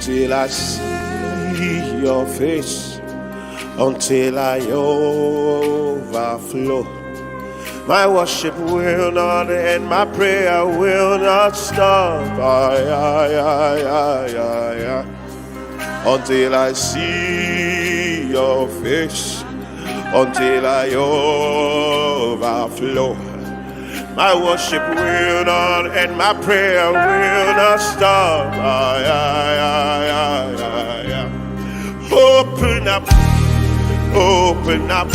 until I see your face, until I overflow. My worship will not end, my prayer will not stop. Until I see your face, until I overflow. My worship will not end, my prayer will not stop. Open up, open up,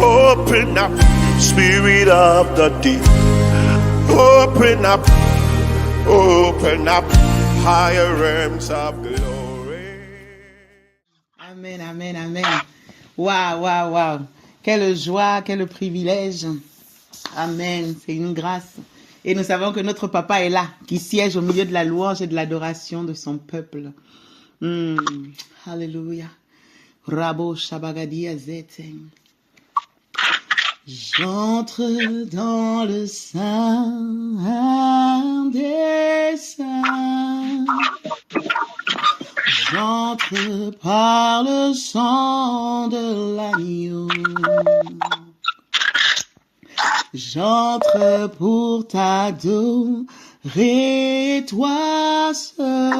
open up, Spirit of the deep. Open up, higher realms of glory. Amen, amen, amen. Waouh, waouh, waouh. Quelle joie, quel privilège. Amen, c'est une grâce. Et nous savons que notre papa est là, qui siège au milieu de la louange et de l'adoration de son peuple. Alléluia. Rabo Shabagadi Azeten. J'entre dans le sein des saints. J'entre par le sang de l'agneau. J'entre pour t'adorer, toi seul.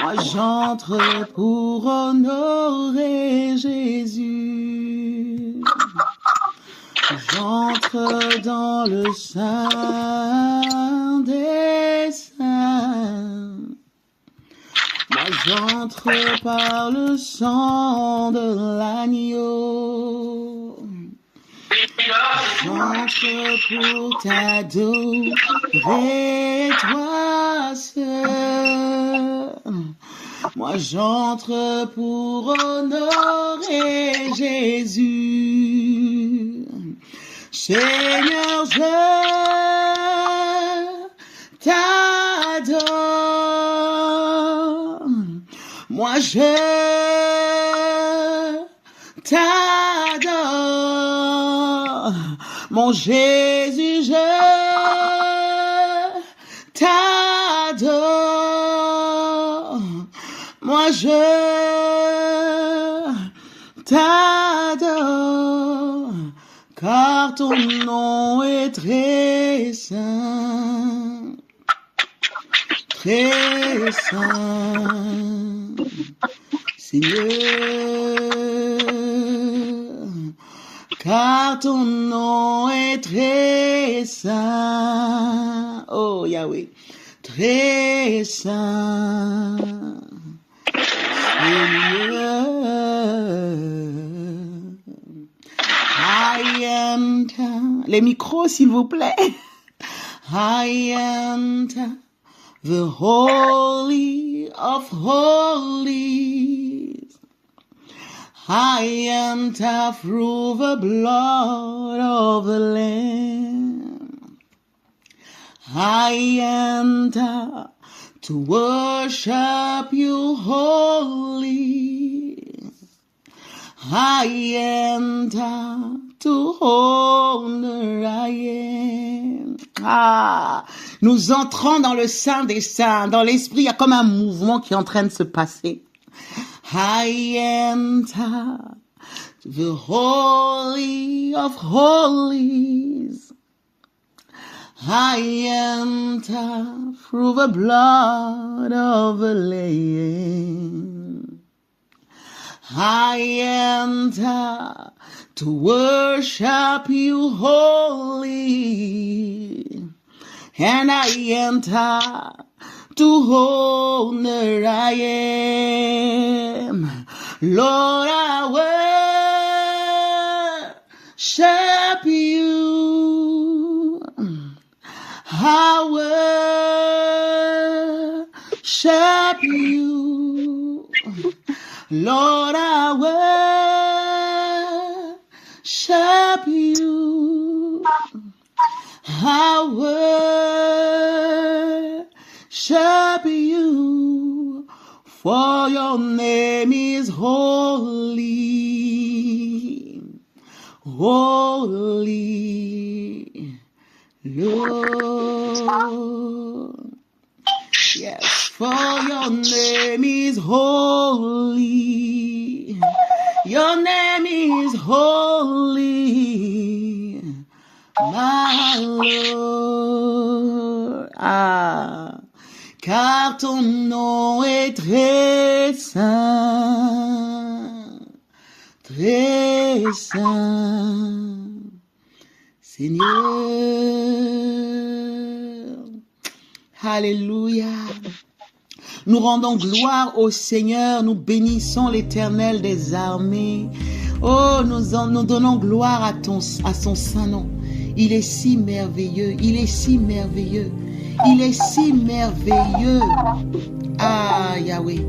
Moi j'entre pour honorer Jésus. J'entre dans le sein des saints. Moi j'entre par le sang de l'agneau. J'entre pour t'adorer, toi seul. Moi j'entre pour honorer Jésus. Seigneur, je t'adore. Moi je t'adore. Mon Jésus, je t'adore. Moi je t'adore, car ton nom est très saint, très saint, Seigneur. Car ton nom est très saint, oh Yahweh, très saint, Seigneur. I enter, les micros s'il vous plaît. I enter the holy of holies. I enter through the blood of the Lamb. I enter to worship you holy. I enter to honor I am. Ah, nous entrons dans le sein des saints. Dans l'esprit, il y a comme un mouvement qui est en train de se passer. I enter the holy of holies. I enter through the blood of the Lamb. I enter to worship you holy. And I enter to honor I am. Lord, I worship you. I worship you. Lord, I worship you. I worship you, for your name is holy, holy, Lord. Yes, for your name is holy. Your name is holy, my Lord. Ah, car ton nom est très saint, Seigneur. Alléluia. Nous rendons gloire au Seigneur, nous bénissons l'Éternel des armées. Oh, nous donnons gloire à son saint nom. Il est si merveilleux, il est si merveilleux, il est si merveilleux. Ah, Yahweh.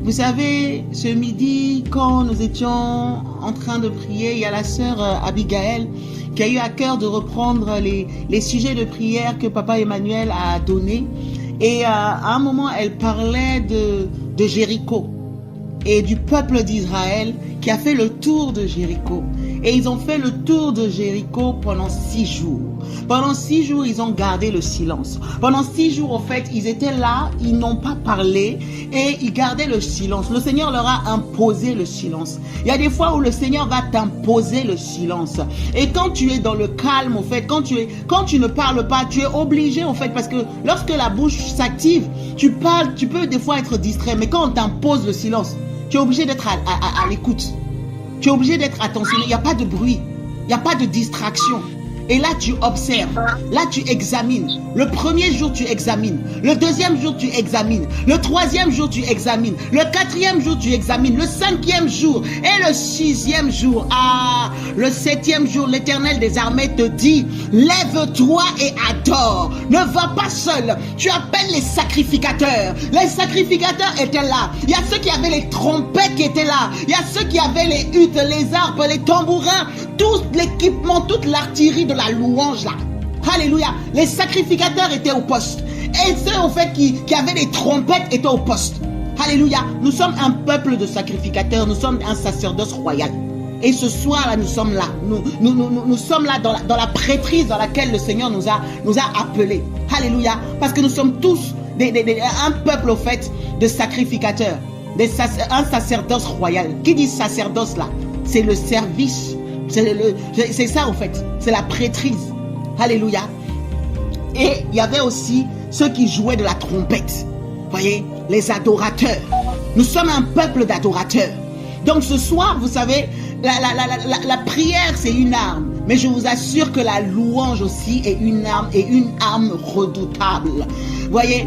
Vous savez, ce midi, quand nous étions en train de prier, il y a la sœur Abigail qui a eu à cœur de reprendre les sujets de prière que Papa Emmanuel a donnés. Et à un moment, elle parlait de Jéricho et du peuple d'Israël qui a fait le tour de Jéricho. Et ils ont fait le tour de Jéricho pendant 6 jours. Pendant 6 jours, ils ont gardé le silence. Pendant 6 jours, au fait, ils étaient là, ils n'ont pas parlé et ils gardaient le silence. Le Seigneur leur a imposé le silence. Il y a des fois où le Seigneur va t'imposer le silence. Et quand tu es dans le calme, au fait, quand tu ne parles pas, tu es obligé, au fait, parce que lorsque la bouche s'active, tu parles, tu peux des fois être distrait. Mais quand on t'impose le silence, tu es obligé d'être à l'écoute. Tu es obligé d'être attentionné. Il n'y a pas de bruit. Il n'y a pas de distraction. Et là, tu observes. Là, tu examines. Le premier jour, tu examines. Le deuxième jour, tu examines. Le troisième jour, tu examines. Le quatrième jour, tu examines. Le cinquième jour et le sixième jour. Ah, le septième jour, l'Éternel des armées te dit, lève-toi et adore. Ne va pas seul. Tu appelles les sacrificateurs. Les sacrificateurs étaient là. Il y a ceux qui avaient les trompettes qui étaient là. Il y a ceux qui avaient les huttes, les harpes, les tambourins, tout l'équipement, toute l'artillerie de la louange là. Alléluia. Les sacrificateurs étaient au poste. Et ceux au fait qui avaient les trompettes étaient au poste. Alléluia. Nous sommes un peuple de sacrificateurs. Nous sommes un sacerdoce royal. Et ce soir là, nous sommes là. Nous sommes là dans la prêtrise dans laquelle le Seigneur nous a appelés. Alléluia. Parce que nous sommes tous un peuple au fait de sacrificateurs. Un sacerdoce royal. Qui dit sacerdoce là? C'est le service. C'est ça en fait, c'est la prêtrise. Alléluia. Et il y avait aussi ceux qui jouaient de la trompette. Voyez, les adorateurs. Nous sommes un peuple d'adorateurs. Donc ce soir, vous savez, la prière c'est une arme. Mais je vous assure que la louange aussi est une arme redoutable. Voyez,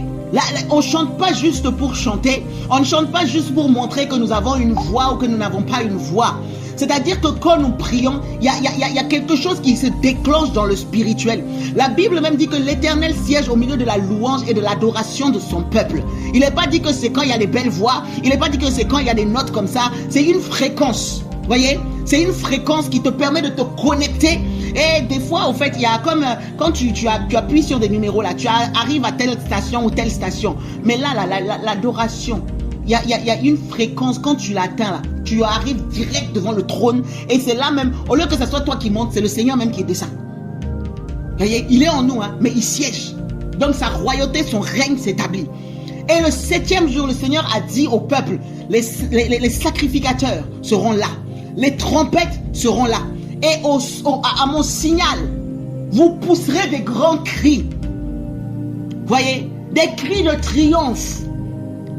on ne chante pas juste pour chanter. On ne chante pas juste pour montrer que nous avons une voix ou que nous n'avons pas une voix. C'est-à-dire que quand nous prions, il y a quelque chose qui se déclenche dans le spirituel. La Bible même dit que l'Éternel siège au milieu de la louange et de l'adoration de son peuple. Il n'est pas dit que c'est quand il y a des belles voix. Il n'est pas dit que c'est quand il y a des notes comme ça. C'est une fréquence. Voyez, c'est une fréquence qui te permet de te connecter. Et des fois, au fait, il y a comme quand tu appuies sur des numéros là, tu arrives à telle station ou telle station. Mais là, l'adoration, il y a une fréquence, quand tu l'atteins là, tu arrives direct devant le trône. Et c'est là même, au lieu que ce soit toi qui montes, c'est le Seigneur même qui descend. Voyez, il est en nous, mais il siège. Donc sa royauté, son règne s'établit. Et le 7e jour, le Seigneur a dit au peuple, les sacrificateurs seront là. Les trompettes seront là. Et à mon signal, vous pousserez des grands cris. Voyez, des cris de triomphe.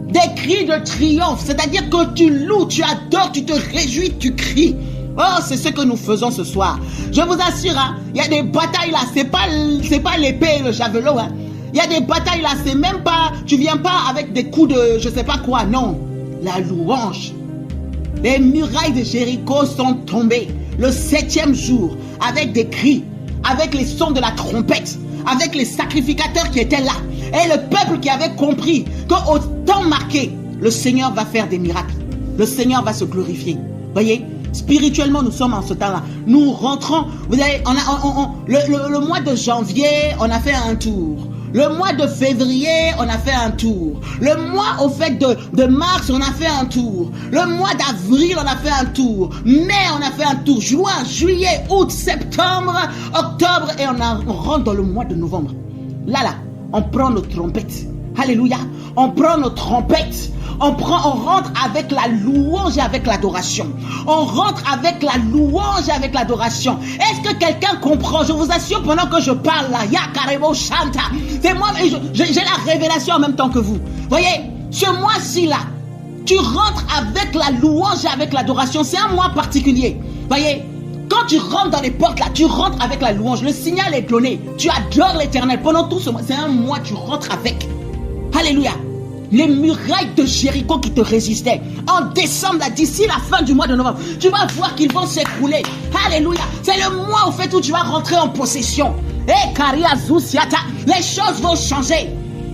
Des cris de triomphe. C'est-à-dire que tu loues, tu adores, tu te réjouis, tu cries. Oh, c'est ce que nous faisons ce soir. Je vous assure, il y a des batailles là. C'est pas l'épée et le javelot. Il y a des batailles là. C'est même pas, tu viens pas avec des coups de je sais pas quoi. Non, la louange. Les murailles de Jéricho sont tombées le 7e jour avec des cris, avec les sons de la trompette, avec les sacrificateurs qui étaient là et le peuple qui avait compris qu'au temps marqué, le Seigneur va faire des miracles. Le Seigneur va se glorifier. Voyez, spirituellement, nous sommes en ce temps-là. Nous rentrons. Vous savez, le mois de janvier, on a fait un tour. Le mois de février, on a fait un tour. Le mois au fait de mars, on a fait un tour. Le mois d'avril, on a fait un tour. Mai, on a fait un tour. Juin, juillet, août, septembre, octobre et on rentre dans le mois de novembre. Là, on prend nos trompettes. Alléluia. On prend nos trompettes. On rentre avec la louange et avec l'adoration. On rentre avec la louange et avec l'adoration. Est-ce que quelqu'un comprend? Je vous assure, pendant que je parle là, Yakarebo Shanta, c'est moi, j'ai la révélation en même temps que vous. Voyez, ce mois-ci là, tu rentres avec la louange et avec l'adoration. C'est un mois particulier. Voyez, quand tu rentres dans les portes là, tu rentres avec la louange. Le signal est donné. Tu adores l'Éternel pendant tout ce mois. C'est un mois, tu rentres avec. Alléluia. Les murailles de Jéricho qui te résistaient, en décembre, d'ici la fin du mois de novembre, tu vas voir qu'ils vont s'écrouler. Alléluia. C'est le mois au fait où tu vas rentrer en possession. Les choses vont changer.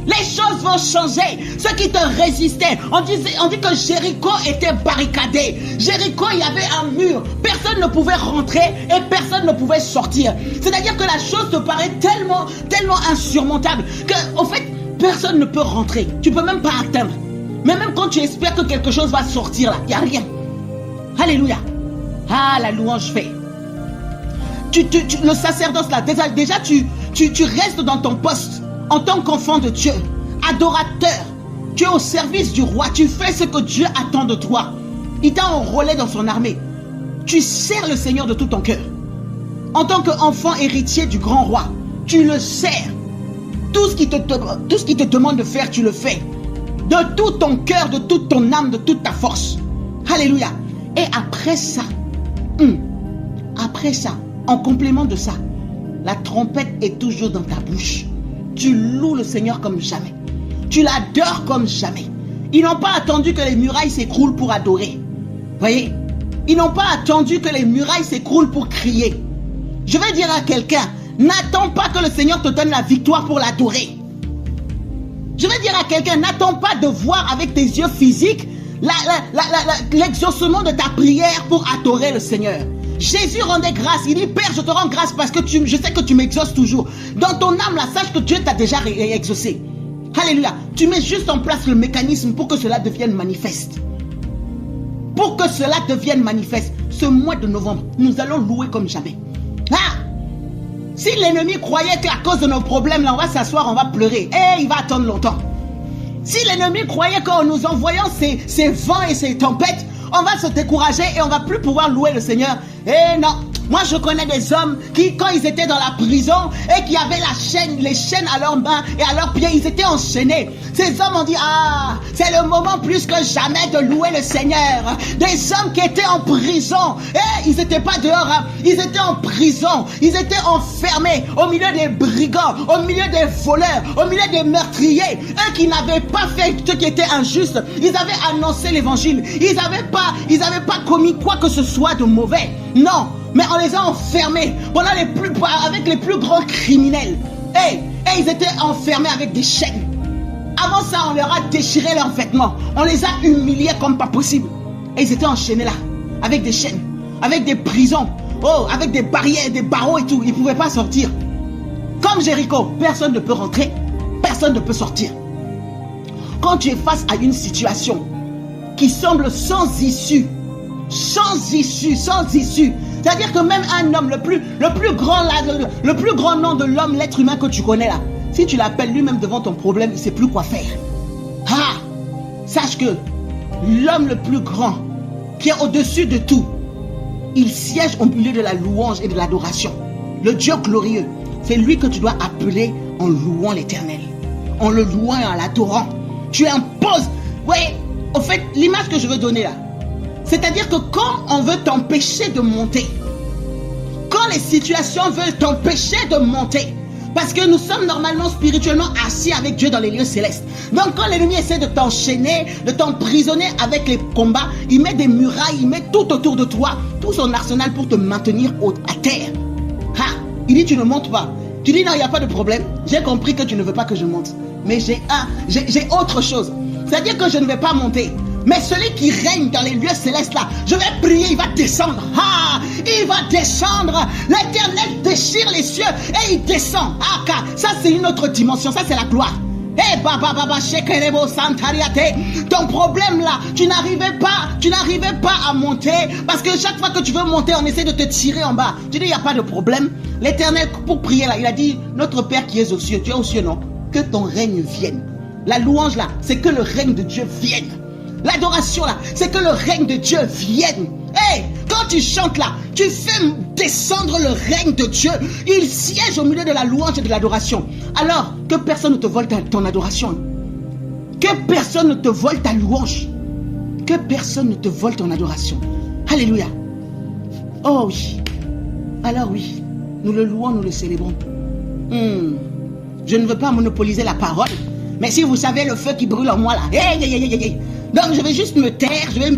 Les choses vont changer. Ceux qui te résistaient, on dit que Jéricho était barricadé. Jéricho, il y avait un mur. Personne ne pouvait rentrer et personne ne pouvait sortir. C'est-à-dire que la chose te paraît tellement insurmontable que, au fait, personne ne peut rentrer. Tu ne peux même pas atteindre. Mais même quand tu espères que quelque chose va sortir là, il n'y a rien. Alléluia. Ah, la louange fait. Le sacerdoce là, déjà tu restes dans ton poste en tant qu'enfant de Dieu, adorateur. Tu es au service du roi. Tu fais ce que Dieu attend de toi. Il t'a enrôlé dans son armée. Tu sers le Seigneur de tout ton cœur. En tant qu'enfant héritier du grand roi, tu le sers. Tout ce qui te demande de faire, tu le fais. De tout ton cœur, de toute ton âme, de toute ta force. Alléluia. Et après ça, en complément de ça, la trompette est toujours dans ta bouche. Tu loues le Seigneur comme jamais. Tu l'adores comme jamais. Ils n'ont pas attendu que les murailles s'écroulent pour adorer. Voyez? Ils n'ont pas attendu que les murailles s'écroulent pour crier. Je vais dire à quelqu'un, n'attends pas que le Seigneur te donne la victoire pour l'adorer. Je vais dire à quelqu'un, n'attends pas de voir avec tes yeux physiques l'exaucement de ta prière pour adorer le Seigneur. Jésus rendait grâce. Il dit, Père, je te rends grâce parce que je sais que tu m'exauces toujours. Dans ton âme, là, sache que Dieu t'a déjà exaucé. Alléluia. Tu mets juste en place le mécanisme pour que cela devienne manifeste. Pour que cela devienne manifeste. Ce mois de novembre, nous allons louer comme jamais. Ah! Si l'ennemi croyait qu'à cause de nos problèmes, là, on va s'asseoir, on va pleurer, il va attendre longtemps. Si l'ennemi croyait qu'en nous envoyant ces vents et ces tempêtes, on va se décourager et on va plus pouvoir louer le Seigneur. Non, moi je connais des hommes qui, quand ils étaient dans la prison et qui avaient les chaînes à leurs mains et à leurs pieds, ils étaient enchaînés. Ces hommes ont dit, c'est le moment plus que jamais de louer le Seigneur. Des hommes qui étaient en prison, ils n'étaient pas dehors, ils étaient en prison, ils étaient enfermés au milieu des brigands, au milieu des voleurs, au milieu des meurtriers, eux qui n'avaient pas fait ce qui était injuste. Ils avaient annoncé l'évangile, ils n'avaient pas commis quoi que ce soit de mauvais. Non, mais on les a enfermés avec les plus grands criminels. Et ils étaient enfermés avec des chaînes. Avant ça, on leur a déchiré leurs vêtements. On les a humiliés comme pas possible. Et ils étaient enchaînés là, avec des chaînes, avec des prisons, avec des barrières, des barreaux et tout. Ils ne pouvaient pas sortir. Comme Jéricho, personne ne peut rentrer, personne ne peut sortir. Quand tu es face à une situation qui semble sans issue, c'est-à-dire que même un homme, le plus grand nom de l'homme, l'être humain que tu connais là, si tu l'appelles lui-même devant ton problème, il ne sait plus quoi faire. Sache que l'homme le plus grand, qui est au-dessus de tout, il siège au milieu de la louange et de l'adoration. Le Dieu glorieux, c'est lui que tu dois appeler en louant l'Éternel, en le louant et en l'adorant. Tu imposes. Oui, au fait, l'image que je veux donner là, c'est-à-dire que quand on veut t'empêcher de monter, quand les situations veulent t'empêcher de monter, parce que nous sommes normalement spirituellement assis avec Dieu dans les lieux célestes. Donc quand l'ennemi essaie de t'enchaîner, de t'emprisonner avec les combats, il met des murailles, il met tout autour de toi, tout son arsenal pour te maintenir à terre. Il dit tu ne montes pas. Tu dis non, il n'y a pas de problème. J'ai compris que tu ne veux pas que je monte. Mais j'ai autre chose. C'est-à-dire que je ne vais pas monter. Mais celui qui règne dans les lieux célestes là, je vais prier, il va descendre. Il va descendre. L'Éternel déchire les cieux et il descend. Ça c'est une autre dimension, ça c'est la gloire. Ton problème là, tu n'arrivais pas à monter parce que chaque fois que tu veux monter, on essaie de te tirer en bas. Tu dis il n'y a pas de problème. L'Éternel pour prier là, il a dit notre Père qui est aux cieux, tu es aux cieux non? Que ton règne vienne. La louange là, c'est que le règne de Dieu vienne. L'adoration là, c'est que le règne de Dieu vienne. Hey, quand tu chantes là, tu fais descendre le règne de Dieu. Il siège au milieu de la louange et de l'adoration. Alors, que personne ne te vole ton adoration. Que personne ne te vole ta louange. Que personne ne te vole ton adoration. Alléluia. Oh oui. Alors oui, nous le louons, nous le célébrons. Je ne veux pas monopoliser la parole. Mais si vous savez le feu qui brûle en moi là. Hey. Donc je vais juste me taire, je vais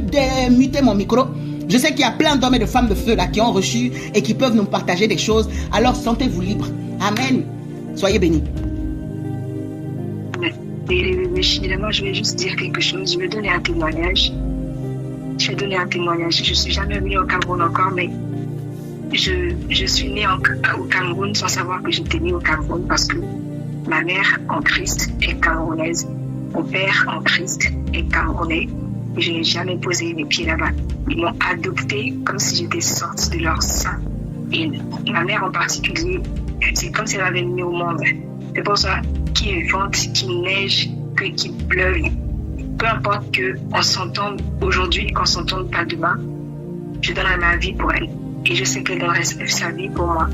muter mon micro. Je sais qu'il y a plein d'hommes et de femmes de feu là qui ont reçu et qui peuvent nous partager des choses. Alors sentez-vous libres. Amen. Soyez bénis. Évidemment, je vais juste dire quelque chose. Je vais donner un témoignage. Je ne suis jamais venue au Cameroun encore, mais je suis née au Cameroun sans savoir que j'étais née au Cameroun parce que ma mère en Christ est camerounaise. Mon père en Christ est camerounais. Et je n'ai jamais posé mes pieds là-bas. Ils m'ont adoptée comme si j'étais sortie de leur sein. Et ma mère en particulier, c'est comme si elle m'avait mis au monde. C'est pour ça qu'il vente, qu'il neige, qu'il pleuve. Peu importe qu'on s'entende aujourd'hui et qu'on ne s'entende pas demain, je donnerai ma vie pour elle. Et je sais qu'elle donnerait sa vie pour moi.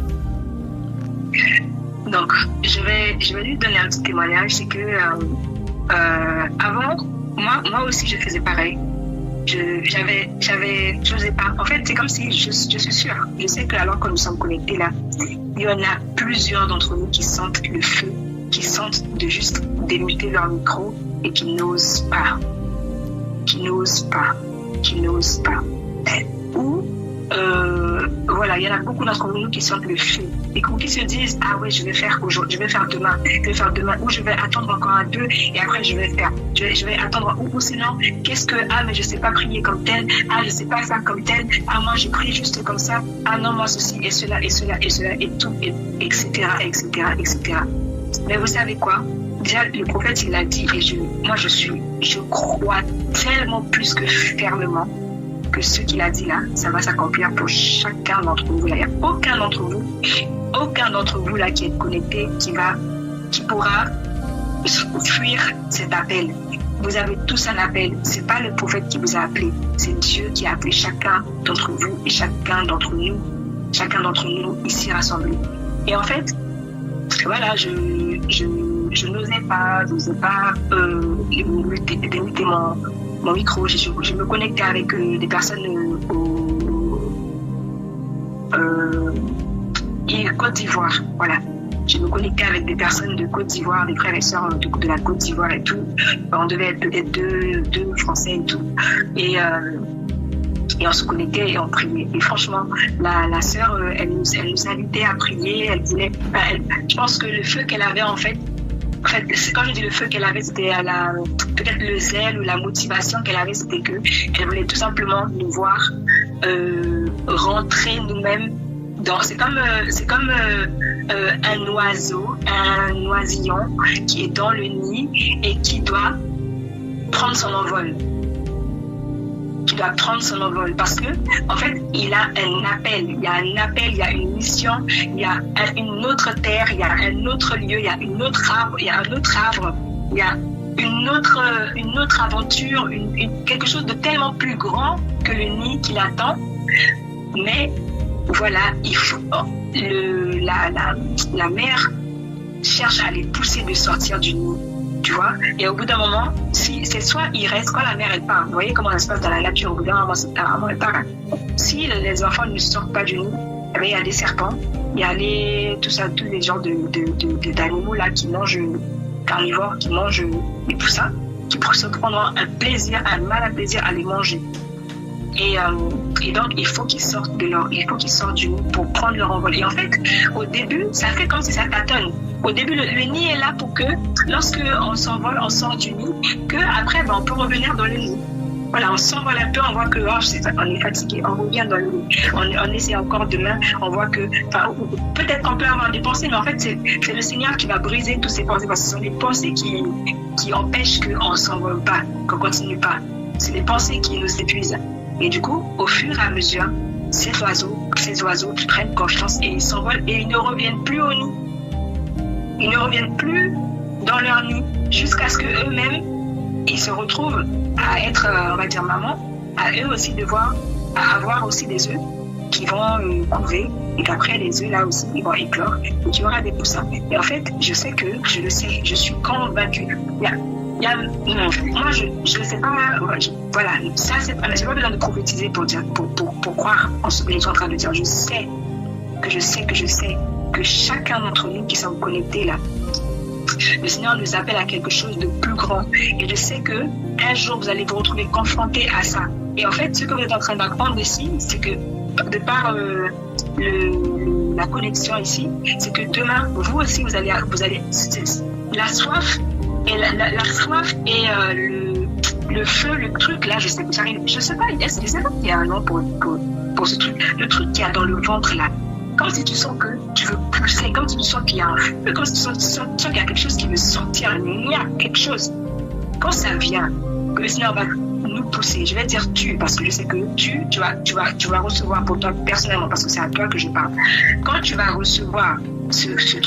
Donc, je vais lui donner un petit témoignage. C'est que avant, moi aussi, je faisais pareil. J'osais pas. En fait, c'est comme si je suis sûre. Je sais que alors que nous sommes connectés là, il y en a plusieurs d'entre nous qui sentent le feu, qui sentent de juste démuter leur micro et qui n'osent pas. Ou voilà, il y en a beaucoup d'entre nous qui sentent le feu et qui se disent ah ouais, je vais faire aujourd'hui, je vais faire demain, ou je vais attendre encore un peu et après je vais attendre, ou sinon qu'est-ce que mais je sais pas prier comme tel, je sais pas faire comme tel, moi je prie juste comme ça, non moi ceci et cela et tout, etc. Mais vous savez quoi, déjà le prophète il l'a dit et je crois tellement plus que fermement que ce qu'il a dit là, ça va s'accomplir pour chacun d'entre vous. Il n'y a aucun d'entre vous là qui est connecté, qui pourra fuir cet appel. Vous avez tous un appel. C'est pas le prophète qui vous a appelé, c'est Dieu qui a appelé chacun d'entre vous et chacun d'entre nous ici rassemblés. Et en fait, voilà, je n'osais pas démuter mon micro. Je me connectais avec des personnes Côte d'Ivoire, voilà. Je me connectais avec des personnes de Côte d'Ivoire, des frères et sœurs de la Côte d'Ivoire et tout. On devait être peut-être deux Français et tout. Et on se connectait et on priait. Et franchement, la sœur, elle nous invitait à prier. Elle voulait, je pense que le feu qu'elle avait en fait, quand je dis le feu qu'elle avait, c'était peut-être le zèle ou la motivation qu'elle avait, c'était qu'elle voulait tout simplement nous voir rentrer nous-mêmes dans. C'est comme un oiseau, un oisillon qui est dans le nid et qui doit prendre son envol. Parce que en fait il a un appel, il y a une mission, il y a une autre terre, il y a un autre lieu, il y a un autre arbre, il y a une autre aventure, quelque chose de tellement plus grand que le nid qui l'attend. Mais voilà, il faut la mère cherche à les pousser de sortir du nid. Tu vois, et au bout d'un moment, si c'est soit il reste, quand la mère elle part, vous voyez comment ça se passe dans la nature, au bout d'un moment, elle part. Si les enfants ne sortent pas du nid, il y a des serpents, il y a tous les genres d'animaux là qui mangent, carnivores, qui mangent les poussins, qui se prendront un malin plaisir à les manger. Et donc, il faut qu'ils sortent du nid pour prendre leur envol. Et en fait, au début, ça fait comme si ça tâtonne. Au début, le nid est là pour que, lorsque on s'envole, on sort du nid, qu'après, on peut revenir dans le nid. Voilà, on s'envole un peu, on voit que on est fatigué, on revient dans le nid. On essaie encore demain, on voit que, peut-être qu'on peut avoir des pensées, mais en fait, c'est le Seigneur qui va briser toutes ces pensées, parce que ce sont les pensées qui empêchent qu'on ne s'envole pas, qu'on ne continue pas. C'est les pensées qui nous épuisent. Et du coup, au fur et à mesure, ces oiseaux prennent confiance et ils s'envolent et ils ne reviennent plus au nid. Ils ne reviennent plus dans leur nid. jusqu'à ce qu'eux-mêmes, ils se retrouvent à être, on va dire, maman, à eux aussi devoir, à avoir aussi des œufs qui vont couver, et qu'après les œufs là aussi ils vont éclore et tu auras des poussins. Et en fait, je sais que, je le sais, je suis convaincue. Moi je sais pas, voilà, ça c'est pas, j'ai pas besoin de prophétiser pour dire, pour croire en ce que je suis en train de dire. Je sais que chacun d'entre nous qui sommes connectés là, le Seigneur nous appelle à quelque chose de plus grand. Et je sais que un jour vous allez vous retrouver confrontés à ça. Et en fait, ce que vous êtes en train d'apprendre ici, c'est que de par la connexion ici, c'est que demain, vous aussi, vous allez la soif et la soif et le feu, le truc là, je sais pas qu'il y a un nom pour ce truc, le truc qu'il y a dans le ventre là. Comme si tu sens que tu veux pousser, comme si tu sens qu'il y a un feu, comme si tu sens qu'il y a quelque chose qui veut sortir, il y a quelque chose. Quand ça vient, que le Seigneur va nous pousser, je vais dire tu, parce que je sais que tu vas recevoir pour toi personnellement, parce que c'est à toi que je parle. Quand tu vas recevoir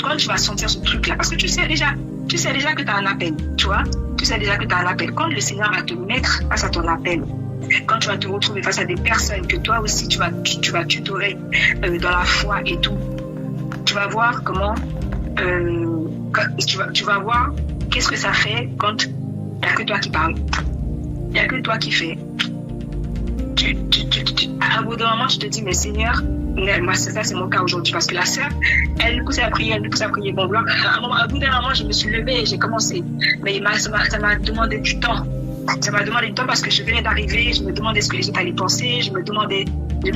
quand tu vas sentir ce truc-là, parce que tu sais déjà que tu as un appel, tu vois, tu sais déjà que tu as un appel. Quand le Seigneur va te mettre face à ton appel, quand tu vas te retrouver face à des personnes que toi aussi tu vas tutorer dans la foi et tout, tu vas voir comment tu vas voir qu'est-ce que ça fait quand il n'y a que toi qui parle, il n'y a que toi qui fais. À un bout d'un moment tu te dis mais Seigneur, moi ça c'est mon cas aujourd'hui, parce que la sœur elle nous poussait à prier, bon blanc. À un bout d'un moment je me suis levée et j'ai commencé, mais ça m'a demandé du temps. Ça m'a demandé du temps parce que je venais d'arriver, je me demandais ce que les autres allaient penser, je me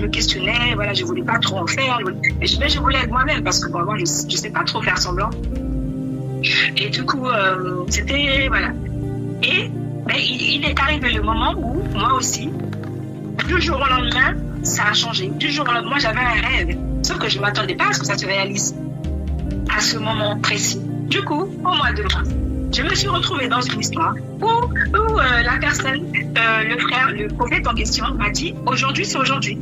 questionnais, voilà, je voulais pas trop en faire, mais je voulais être moi-même parce que bon, moi je sais pas trop faire semblant. Et du coup, c'était, voilà. Et il est arrivé le moment où, moi aussi, du jour au lendemain, ça a changé. Du jour au lendemain, moi j'avais un rêve, sauf que je m'attendais pas à ce que ça se réalise à ce moment précis. Du coup, au mois de mars, je me suis retrouvée dans une histoire où la personne, le frère, le prophète en question m'a dit « Aujourd'hui, c'est aujourd'hui.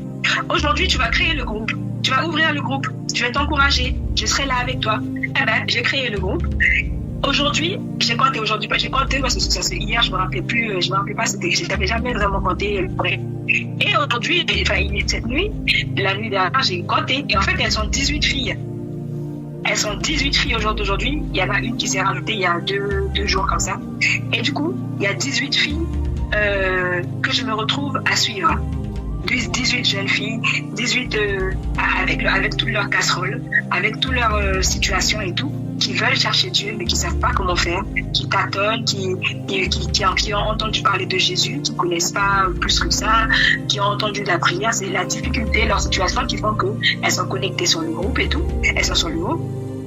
Aujourd'hui, tu vas créer le groupe. Tu vas ouvrir le groupe. Je vais t'encourager. Je serai là avec toi. » Eh bien, j'ai créé le groupe. Aujourd'hui, j'ai compté parce que c'est hier, je me rappelais pas, j'avais jamais vraiment compté. Et aujourd'hui, cette nuit, la nuit dernière, j'ai compté. Et en fait, elles sont 18 filles. Elles sont 18 filles au jour d'aujourd'hui. Il y en a une qui s'est rajoutée il y a deux jours comme ça. Et du coup, il y a 18 filles que je me retrouve à suivre. 18 jeunes filles, 18 avec toutes leurs casseroles, avec toutes leurs situations et tout, qui veulent chercher Dieu mais qui ne savent pas comment faire, qui tâtonnent, qui ont entendu parler de Jésus, qui ne connaissent pas plus que ça, qui ont entendu de la prière. C'est la difficulté, leur situation qui font qu'elles sont connectées sur le groupe et tout, elles sont sur le groupe.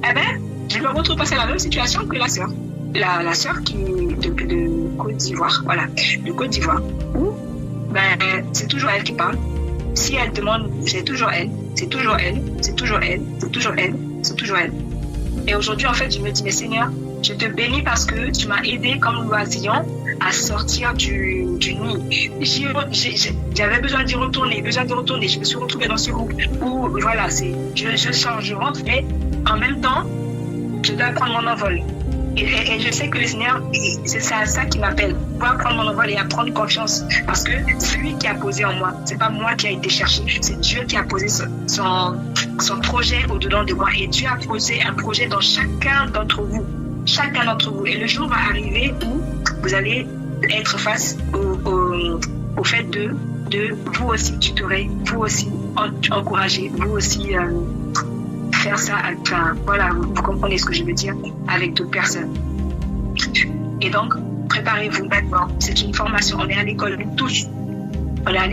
Eh bien, je me retrouve face à la même situation que la sœur. La sœur qui de Côte d'Ivoire, voilà, de Côte d'Ivoire, où c'est toujours elle qui parle. Si elle demande, c'est toujours elle, c'est toujours elle, c'est toujours elle, c'est toujours elle, c'est toujours elle. Et aujourd'hui, en fait, je me dis, mais Seigneur, je te bénis parce que tu m'as aidé comme l'oisillon à sortir du nid. J'avais besoin d'y retourner, Je me suis retrouvée dans ce groupe où, voilà, je rentre, mais en même temps, je dois prendre mon envol. Et je sais que le Seigneur, c'est ça qui m'appelle, pouvoir prendre mon envol et à prendre confiance. Parce que c'est lui qui a posé en moi. C'est pas moi qui a été cherché. C'est Dieu qui a posé son projet au-dedans de moi. Et Dieu a posé un projet dans chacun d'entre vous. Chacun d'entre vous. Et le jour va arriver où vous allez être face au fait de vous aussi tutorer, vous aussi encourager, vous aussi faire ça, enfin, voilà, vous comprenez ce que je veux dire, avec d'autres personnes. Et donc, préparez-vous maintenant. C'est une formation. On est à l'école, nous tous. Alors,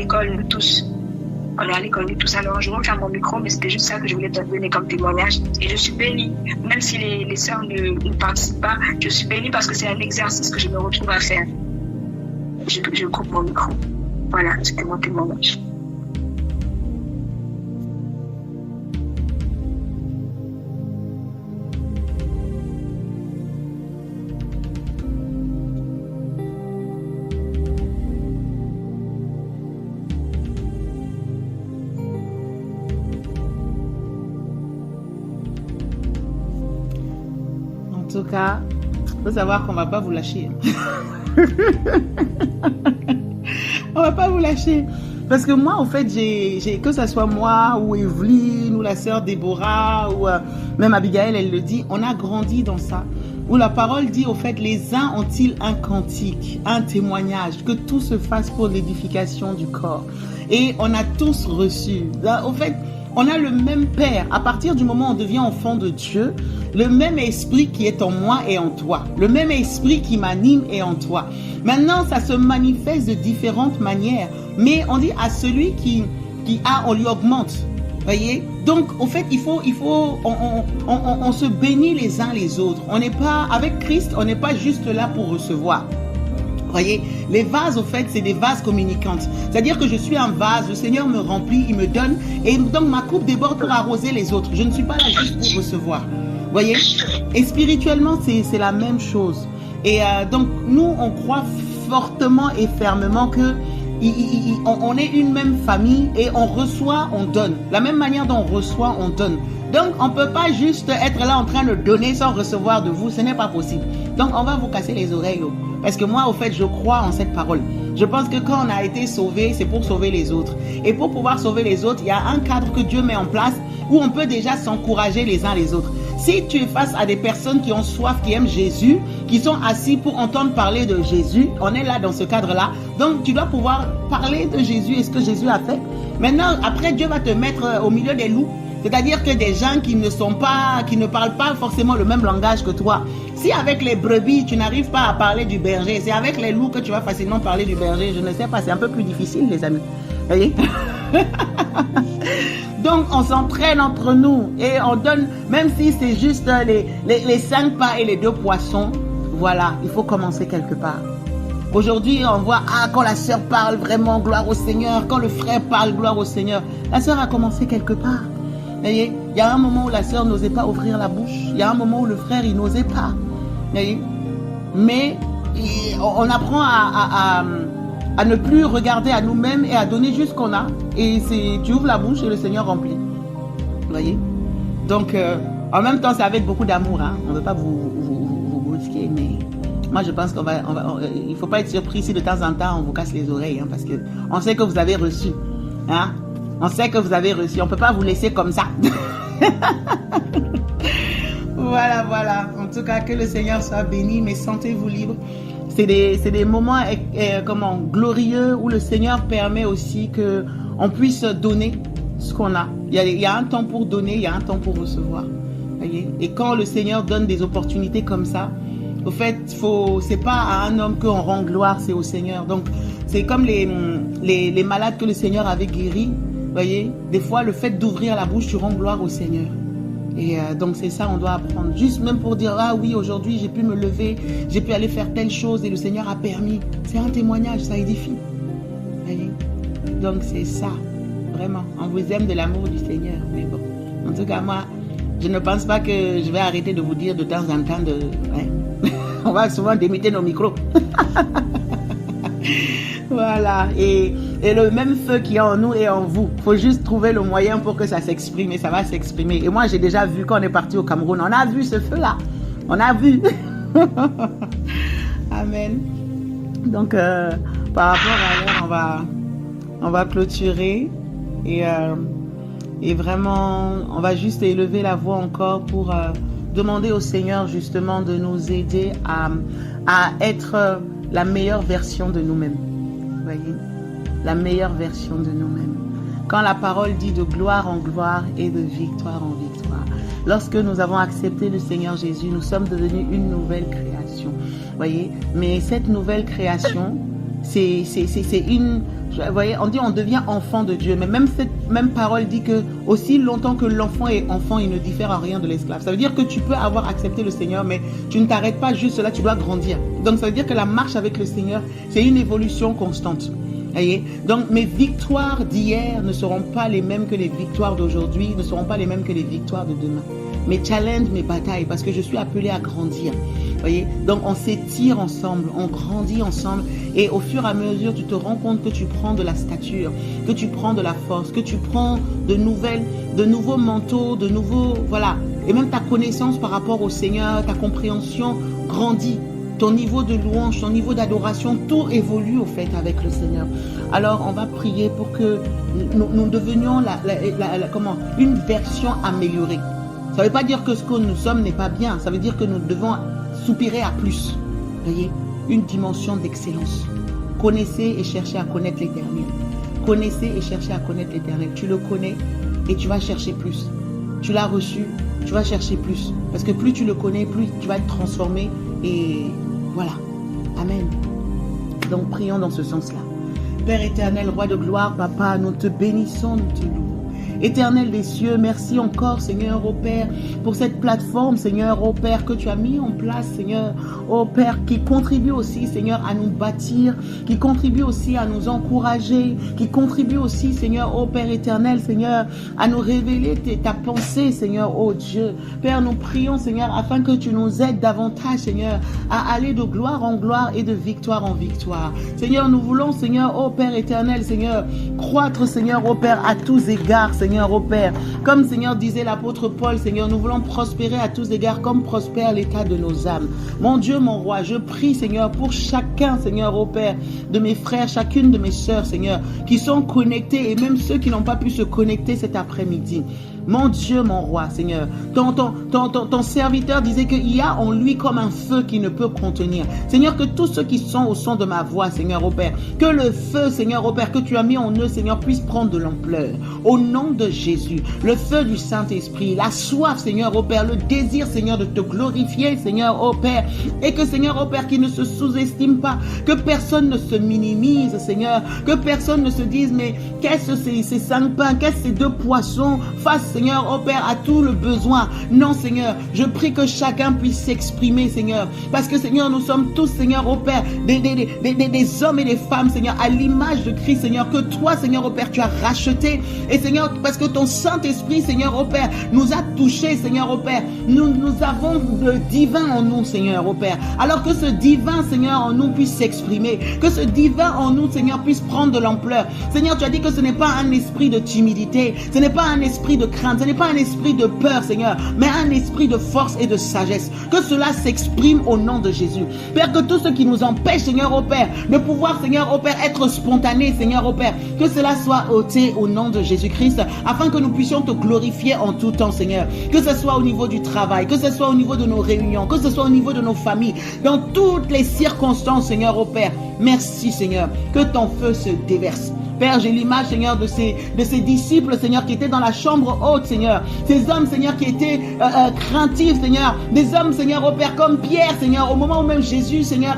je referme mon micro, mais c'était juste ça que je voulais te donner comme témoignage. Et je suis bénie, même si les sœurs ne participent pas, je suis bénie parce que c'est un exercice que je me retrouve à faire. Je coupe mon micro. Voilà, c'était mon témoignage. En tout cas, faut savoir qu'on va pas vous lâcher. On va pas vous lâcher. Parce que moi, en fait, que ce soit moi ou Evelyne ou la sœur Déborah ou même Abigail, elle le dit, on a grandi dans ça. Où la parole dit, au fait, les uns ont-ils un cantique, un témoignage, que tout se fasse pour l'édification du corps. Et on a tous reçu. Là, au fait, on a le même Père. À partir du moment où on devient enfant de Dieu, le même esprit qui est en moi est en toi. Le même esprit qui m'anime est en toi. Maintenant, ça se manifeste de différentes manières. Mais on dit à celui qui a, on lui augmente. Voyez? Donc, au fait, on se bénit les uns les autres. On n'est pas, avec Christ, on n'est pas juste là pour recevoir. Voyez, les vases, au fait, c'est des vases communicantes. C'est-à-dire que je suis un vase, le Seigneur me remplit, il me donne, et donc ma coupe déborde pour arroser les autres. Je ne suis pas là juste pour recevoir. Voyez? Et spirituellement, c'est la même chose. Et donc, nous, on croit fortement et fermement que on est une même famille et on reçoit, on donne. La même manière dont on reçoit, on donne. Donc, on ne peut pas juste être là en train de donner sans recevoir de vous. Ce n'est pas possible. Donc, on va vous casser les oreilles. Parce que moi, au fait, je crois en cette parole. Je pense que quand on a été sauvé, c'est pour sauver les autres. Et pour pouvoir sauver les autres, il y a un cadre que Dieu met en place où on peut déjà s'encourager les uns les autres. Si tu es face à des personnes qui ont soif, qui aiment Jésus, qui sont assis pour entendre parler de Jésus, on est là dans ce cadre-là. Donc, tu dois pouvoir parler de Jésus et ce que Jésus a fait. Maintenant, après, Dieu va te mettre au milieu des loups. C'est-à-dire que des gens qui ne parlent pas forcément le même langage que toi. Si avec les brebis, tu n'arrives pas à parler du berger, c'est avec les loups que tu vas facilement parler du berger. Je ne sais pas, c'est un peu plus difficile, les amis. Vous voyez? Donc, on s'entraîne entre nous et on donne, même si c'est juste les 5 pains et les 2 poissons, voilà, il faut commencer quelque part. Aujourd'hui, on voit, quand la sœur parle, vraiment, gloire au Seigneur. Quand le frère parle, gloire au Seigneur. La sœur a commencé quelque part. Vous voyez, il y a un moment où la sœur n'osait pas ouvrir la bouche. Il y a un moment où le frère, il n'osait pas. Vous voyez? Mais on apprend à ne plus regarder à nous-mêmes et à donner juste ce qu'on a. Et tu ouvres la bouche et le Seigneur remplit. Vous voyez? Donc, en même temps, c'est avec beaucoup d'amour. Hein. On ne veut pas vous brusquer, mais moi, je pense il ne faut pas être surpris si de temps en temps, on vous casse les oreilles. Hein, parce qu'on sait que vous avez reçu. Hein? On sait que vous avez reçu. On ne peut pas vous laisser comme ça. Voilà. En tout cas, que le Seigneur soit béni, mais sentez-vous libre. C'est des moments glorieux où le Seigneur permet aussi qu'on puisse donner ce qu'on a. Il y a un temps pour donner, il y a un temps pour recevoir. Voyez? Et quand le Seigneur donne des opportunités comme ça, au fait, c'est pas à un homme qu'on rend gloire, c'est au Seigneur. Donc, c'est comme les malades que le Seigneur avait guéris. Voyez, des fois, le fait d'ouvrir la bouche, tu rends gloire au Seigneur. Et donc, c'est ça, on doit apprendre. Juste même pour dire, ah oui, aujourd'hui, j'ai pu me lever, j'ai pu aller faire telle chose et le Seigneur a permis. C'est un témoignage, ça édifie. Voyez? Donc, c'est ça. Vraiment, on vous aime de l'amour du Seigneur. Mais bon, en tout cas, moi, je ne pense pas que je vais arrêter de vous dire de temps en temps on va souvent démiter nos micros. Voilà, et le même feu qui est en nous et en vous. Il faut juste trouver le moyen pour que ça s'exprime et ça va s'exprimer. Et moi, j'ai déjà vu quand on est parti au Cameroun, on a vu ce feu-là. On a vu. Amen. Donc, par rapport à elle, on va clôturer et vraiment, on va juste élever la voix encore pour demander au Seigneur justement de nous aider à être la meilleure version de nous-mêmes. Voyez, la meilleure version de nous-mêmes. Quand la parole dit de gloire en gloire et de victoire en victoire. Lorsque nous avons accepté le Seigneur Jésus, nous sommes devenus une nouvelle création. Voyez, mais cette nouvelle création, c'est une... Vous voyez, on dit on devient enfant de Dieu, mais même cette même parole dit que aussi longtemps que l'enfant est enfant, il ne diffère en rien de l'esclave. Ça veut dire que tu peux avoir accepté le Seigneur, mais tu ne t'arrêtes pas juste là, tu dois grandir. Donc ça veut dire que la marche avec le Seigneur, c'est une évolution constante. Voyez? Donc mes victoires d'hier ne seront pas les mêmes que les victoires d'aujourd'hui, ne seront pas les mêmes que les victoires de demain. Mes challenges, mes batailles, parce que je suis appelée à grandir. Voyez? Donc on s'étire ensemble, on grandit ensemble et au fur et à mesure tu te rends compte que tu prends de la stature, que tu prends de la force, que tu prends de nouveaux manteaux, de nouveaux, voilà, et même ta connaissance par rapport au Seigneur, ta compréhension grandit. Ton niveau de louange, ton niveau d'adoration, tout évolue au fait avec le Seigneur. Alors, on va prier pour que nous devenions une version améliorée. Ça ne veut pas dire que ce que nous sommes n'est pas bien. Ça veut dire que nous devons soupirer à plus. Voyez, une dimension d'excellence. Connaissez et cherchez à connaître l'Éternel. Connaissez et cherchez à connaître l'Éternel. Tu le connais et tu vas chercher plus. Tu l'as reçu, tu vas chercher plus. Parce que plus tu le connais, plus tu vas être transformé. Et voilà. Amen. Donc prions dans ce sens-là. Père éternel, roi de gloire, papa, nous te bénissons, nous te louons. Éternel des cieux, merci encore, Seigneur, ô Père, pour cette plateforme, Seigneur, ô Père, que tu as mis en place, Seigneur, ô Père, qui contribue aussi, Seigneur, à nous bâtir, qui contribue aussi à nous encourager, qui contribue aussi, Seigneur, ô Père éternel, Seigneur, à nous révéler ta pensée, Seigneur, ô Dieu. Père, nous prions, Seigneur, afin que tu nous aides davantage, Seigneur, à aller de gloire en gloire et de victoire en victoire. Seigneur, nous voulons, Seigneur, ô Père éternel, Seigneur, croître, Seigneur, ô Père, à tous égards, Seigneur, ô Père. Comme, Seigneur, disait l'apôtre Paul, Seigneur, nous voulons prospérer à tous égards comme prospère l'état de nos âmes. Mon Dieu, mon roi, je prie, Seigneur, pour chacun, Seigneur, ô Père, de mes frères, chacune de mes sœurs, Seigneur, qui sont connectés et même ceux qui n'ont pas pu se connecter cet après-midi. Mon Dieu, mon roi, Seigneur, ton serviteur disait qu'il y a en lui comme un feu qui ne peut contenir. Seigneur, que tous ceux qui sont au son de ma voix, Seigneur, ô Père, que le feu, Seigneur, ô Père, que tu as mis en eux, Seigneur, puisse prendre de l'ampleur. Au nom de Jésus, le feu du Saint-Esprit, la soif, Seigneur, ô Père, le désir, Seigneur, de te glorifier, Seigneur, ô Père, et que, Seigneur, ô Père, qui ne se sous-estime pas, que personne ne se minimise, Seigneur, que personne ne se dise, mais qu'est-ce que ces 5 pains, qu'est-ce que ces 2 poissons, face, Seigneur, ô Père, à tout le besoin. Non, Seigneur, je prie que chacun puisse s'exprimer, Seigneur, parce que, Seigneur, nous sommes tous, Seigneur, ô Père, des hommes et des femmes, Seigneur, à l'image de Christ, Seigneur, que toi, Seigneur, ô Père, tu as racheté, et Seigneur, parce que ton Saint-Esprit, Seigneur, ô Père, nous a touchés, Seigneur, ô Père, nous avons le divin en nous, Seigneur, ô Père, alors que ce divin, Seigneur, en nous puisse s'exprimer, que ce divin en nous, Seigneur, puisse prendre de l'ampleur. Seigneur, tu as dit que ce n'est pas un esprit de timidité, ce n'est pas un esprit de crainte, ce n'est pas un esprit de peur, Seigneur, mais un esprit de force et de sagesse. Que cela s'exprime au nom de Jésus. Père, que tout ce qui nous empêche, Seigneur, ô Père, de pouvoir, Seigneur, ô Père, être spontané, Seigneur, ô Père, que cela soit ôté au nom de Jésus-Christ, afin que nous puissions te glorifier en tout temps, Seigneur. Que ce soit au niveau du travail, que ce soit au niveau de nos réunions, que ce soit au niveau de nos familles, dans toutes les circonstances, Seigneur, ô Père. Merci, Seigneur, que ton feu se déverse. Père, j'ai l'image, Seigneur, de ces disciples, Seigneur, qui étaient dans la chambre haute, Seigneur. Ces hommes, Seigneur, qui étaient craintifs, Seigneur. Des hommes, Seigneur, au Père, comme Pierre, Seigneur. Au moment où même Jésus, Seigneur,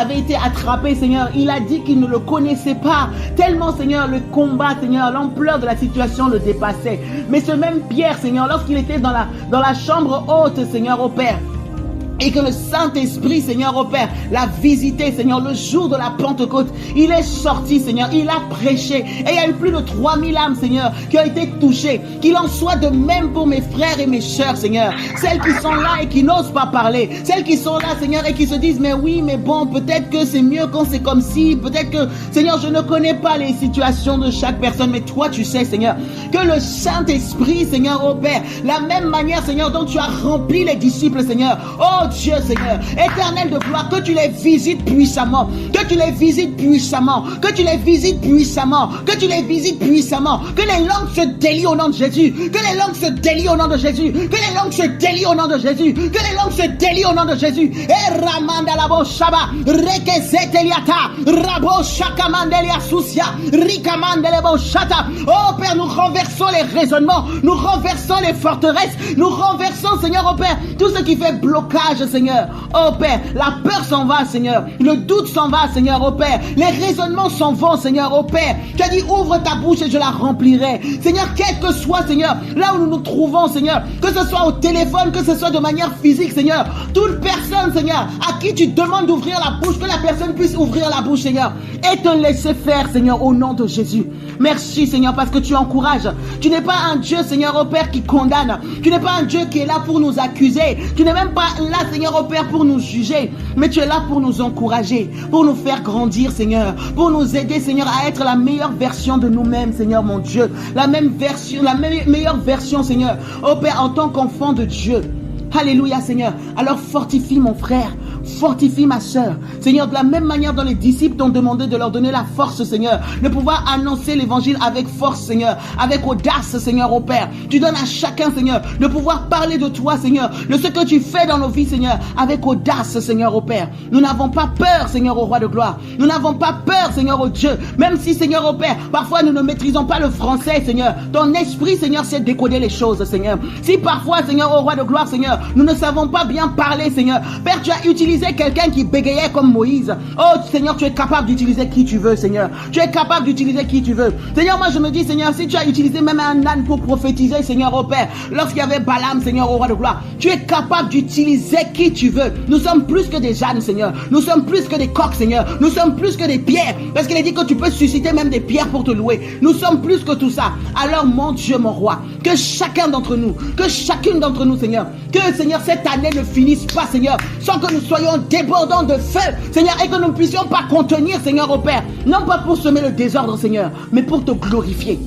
avait été attrapé, Seigneur, il a dit qu'il ne le connaissait pas. Tellement, Seigneur, le combat, Seigneur, l'ampleur de la situation le dépassait. Mais ce même Pierre, Seigneur, lorsqu'il était dans la chambre haute, Seigneur, au Père, et que le Saint-Esprit, Seigneur, ô Père, l'a visité, Seigneur, le jour de la Pentecôte. Il est sorti, Seigneur, il a prêché. Et il y a eu plus de 3000 âmes, Seigneur, qui ont été touchées. Qu'il en soit de même pour mes frères et mes sœurs, Seigneur. Celles qui sont là et qui n'osent pas parler. Celles qui sont là, Seigneur, et qui se disent, mais oui, mais bon, peut-être que c'est mieux quand c'est comme si. Peut-être que, Seigneur, je ne connais pas les situations de chaque personne, mais toi, tu sais, Seigneur. Que le Saint-Esprit, Seigneur, ô Père, la même manière, Seigneur, dont tu as rempli les disciples, Seigneur. Oh Dieu, Seigneur, éternel de gloire, que tu les visites puissamment, que tu les visites puissamment, que tu les visites puissamment, que tu les visites puissamment, que les langues se délient au nom de Jésus, que les langues se délient au nom de Jésus, que les langues se délient au nom de Jésus, que les langues se délient au nom de Jésus. Et ramanda la boshaba, rekezeteliata, rabo shakamandelia soucia, rikamandele boshata. Oh Père, nous renversons les raisonnements, nous renversons les forteresses, nous renversons, Seigneur, oh Père, tout ce qui fait blocage, Seigneur. Oh Père, la peur s'en va, Seigneur. Le doute s'en va, Seigneur, oh Père. Les raisonnements s'en vont, Seigneur, oh Père. Tu as dit, ouvre ta bouche et je la remplirai. Seigneur, quel que soit, Seigneur, là où nous nous trouvons, Seigneur, que ce soit au téléphone, que ce soit de manière physique, Seigneur, toute personne, Seigneur, à qui tu demandes d'ouvrir la bouche, que la personne puisse ouvrir la bouche, Seigneur, et te laisser faire, Seigneur, au nom de Jésus. Merci, Seigneur, parce que tu encourages. Tu n'es pas un Dieu, Seigneur, oh Père, qui condamne. Tu n'es pas un Dieu qui est là pour nous accuser. Tu n'es même pas là, Seigneur, oh Père, pour nous juger, mais tu es là pour nous encourager, pour nous faire grandir, Seigneur, pour nous aider, Seigneur, à être la meilleure version de nous-mêmes, Seigneur, mon Dieu, la même version, la meilleure version, Seigneur, oh Père, en tant qu'enfant de Dieu. Alléluia, Seigneur. Alors fortifie mon frère, fortifie ma soeur. Seigneur, de la même manière dont les disciples t'ont demandé de leur donner la force, Seigneur, de pouvoir annoncer l'évangile avec force, Seigneur, avec audace, Seigneur, au Père. Tu donnes à chacun, Seigneur, de pouvoir parler de toi, Seigneur, de ce que tu fais dans nos vies, Seigneur, avec audace, Seigneur, au Père. Nous n'avons pas peur, Seigneur, au Roi de gloire. Nous n'avons pas peur, Seigneur, au Dieu. Même si, Seigneur, au Père, parfois nous ne maîtrisons pas le français, Seigneur. Ton esprit, Seigneur, sait décoder les choses, Seigneur. Si parfois, Seigneur, au Roi de gloire, Seigneur, nous ne savons pas bien parler, Seigneur. Père, tu as utilisé quelqu'un qui bégayait comme Moïse. Oh, Seigneur, tu es capable d'utiliser qui tu veux, Seigneur. Tu es capable d'utiliser qui tu veux. Seigneur, moi je me dis, Seigneur, si tu as utilisé même un âne pour prophétiser, Seigneur, au Père, lorsqu'il y avait Balaam, Seigneur, au Roi de gloire, tu es capable d'utiliser qui tu veux. Nous sommes plus que des ânes, Seigneur. Nous sommes plus que des coqs, Seigneur. Nous sommes plus que des pierres. Parce qu'il est dit que tu peux susciter même des pierres pour te louer. Nous sommes plus que tout ça. Alors, mon Dieu, mon roi, que chacun d'entre nous, que chacune d'entre nous, Seigneur, que, Seigneur, cette année ne finisse pas, Seigneur, sans que nous soyons débordants de feu, Seigneur, et que nous ne puissions pas contenir, Seigneur, au Père. Non pas pour semer le désordre, Seigneur, mais pour te glorifier.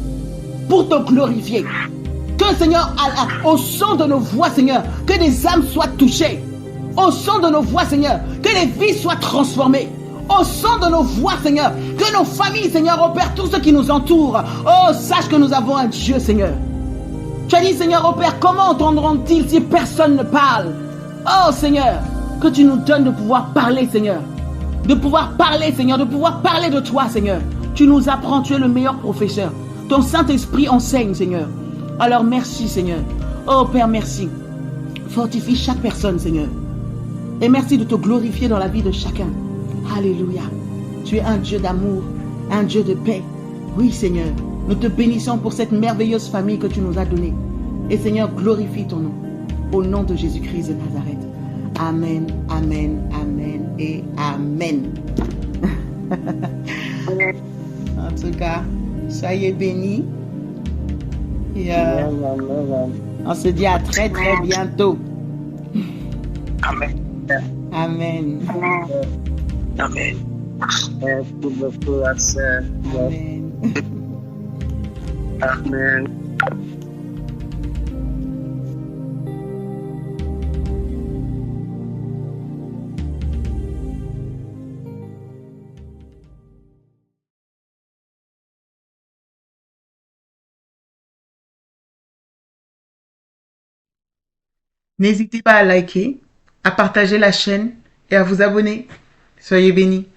Pour te glorifier. Que, Seigneur, au son de nos voix, Seigneur, que des âmes soient touchées. Au son de nos voix, Seigneur, que les vies soient transformées. Au son de nos voix, Seigneur, que nos familles, Seigneur, au Père, tous ceux qui nous entourent, oh, sache que nous avons un Dieu, Seigneur. Tu as dit, Seigneur, au Père, comment entendront-ils si personne ne parle? Oh, Seigneur, que tu nous donnes de pouvoir parler, Seigneur. De pouvoir parler, Seigneur, de pouvoir parler de toi, Seigneur. Tu nous apprends, tu es le meilleur professeur. Ton Saint-Esprit enseigne, Seigneur. Alors, merci, Seigneur. Oh, Père, merci. Fortifie chaque personne, Seigneur. Et merci de te glorifier dans la vie de chacun. Alléluia. Tu es un Dieu d'amour, un Dieu de paix. Oui, Seigneur, nous te bénissons pour cette merveilleuse famille que tu nous as donnée. Et Seigneur, glorifie ton nom. Au nom de Jésus-Christ de Nazareth. Amen, amen, amen et amen. En tout cas, soyez bénis. Et on se dit à très très bientôt. Amen. Amen. Amen. Merci beaucoup, la sœur. Amen. Amen. N'hésitez pas à liker, à partager la chaîne et à vous abonner. Soyez bénis.